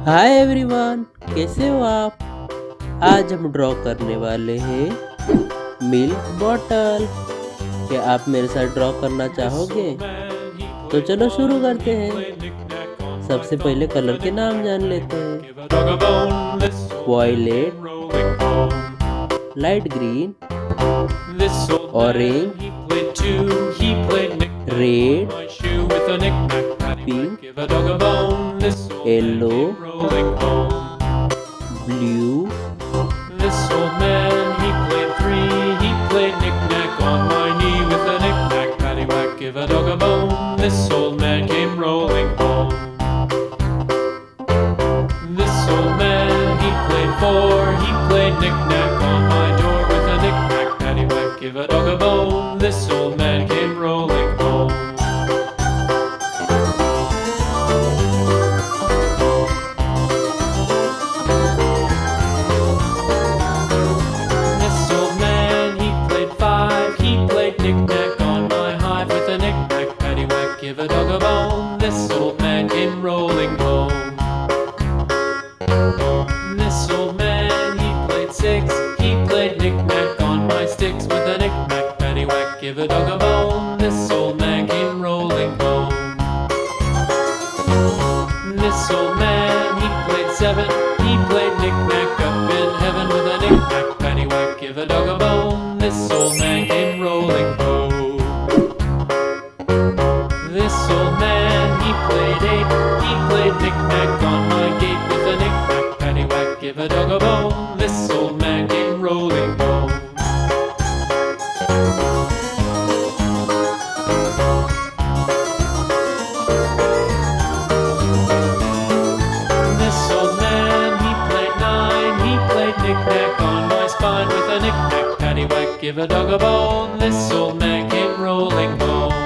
Hi everyone, कैसे हो आप। आज हम ड्रॉ करने वाले हैं मिल्क बॉटल। क्या आप मेरे साथ ड्रॉ करना चाहोगे? तो चलो शुरू करते हैं। सबसे पहले कलर के नाम जान लेते हैं। Violet, light green, orange, red, pink, yellow, blue. This old man, he played three. He played knick-knack on my knee with a knick-knack, paddywhack, give a dog a bone. This old man came rolling home. This old man, he played four. He played knick-knack on my door with a knick-knack, paddywhack, give a dog a bone. This old man came rolling home. Knick-knack on my hive with a knick-knack, paddywhack, give a dog a bone. This old man came rolling home. This old man, he played six. He played knick-knack on my sticks with a knick-knack, paddywhack, give a dog a bone. This old man came rolling home. This old man, he played seven. He played knick-knack up in heaven with a knick-knack, paddywhack, give a dog a bone. This old man came rolling home. This old man, he played eight. He played knick-knack on my gate with a knick-knack, paddywhack, give a dog a bone. This old man came rolling home. This old man, he played nine. He played knick-knack on my spine with a knick-knack, paddywhack, give a dog a bone. This old man came rolling home.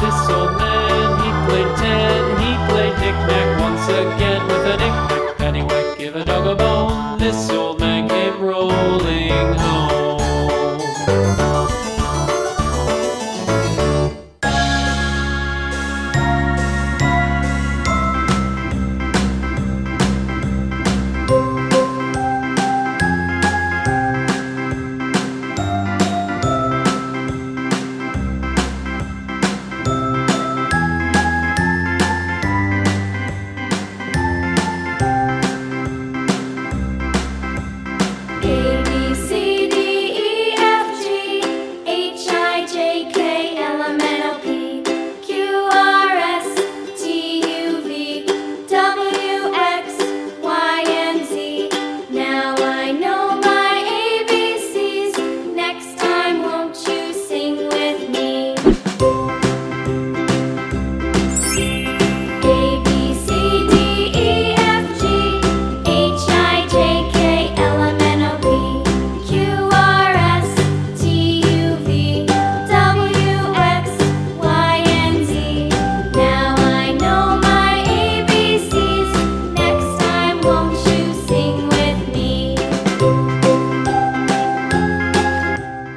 This old man, he played ten. He played knick-knack once again with a knick-knack, paddywhack, give a dog a bone. This old man came rolling home.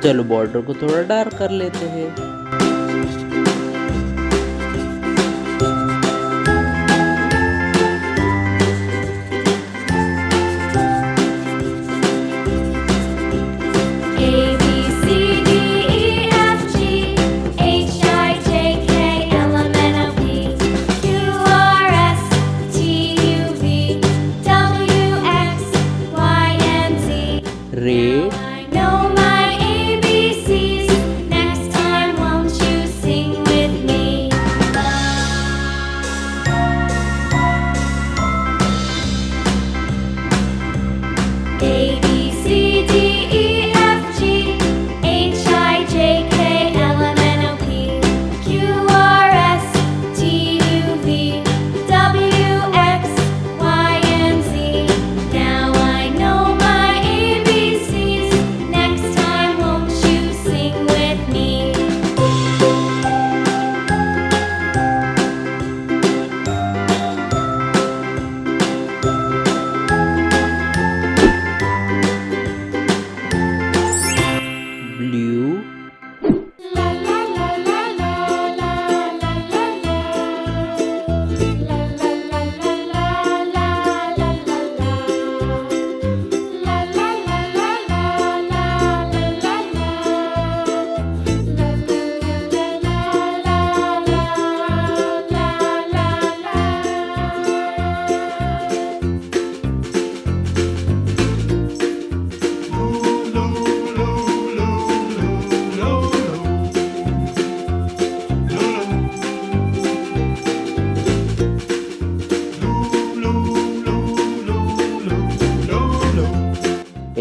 चलो border को थोड़ा dark कर लेते हैं। Read. I know my ABCs. Next time, won't you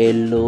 yellow,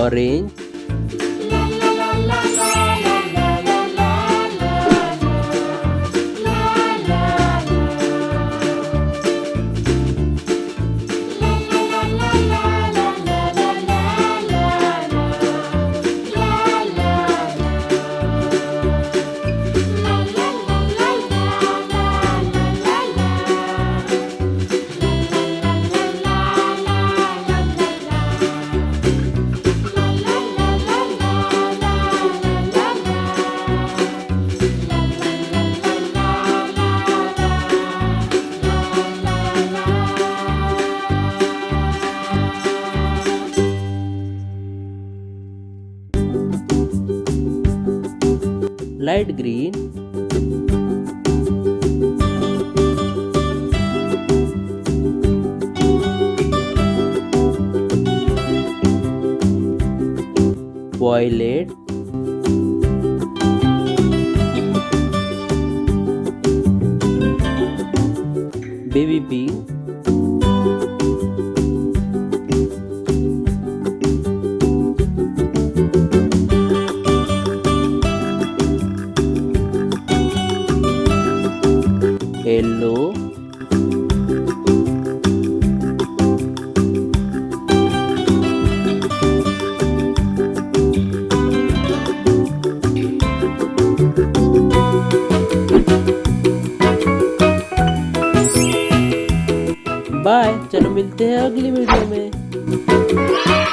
orange, light green, violet, baby pink, yellow, bye. चलो मिलते हैं अगली वीडियो में।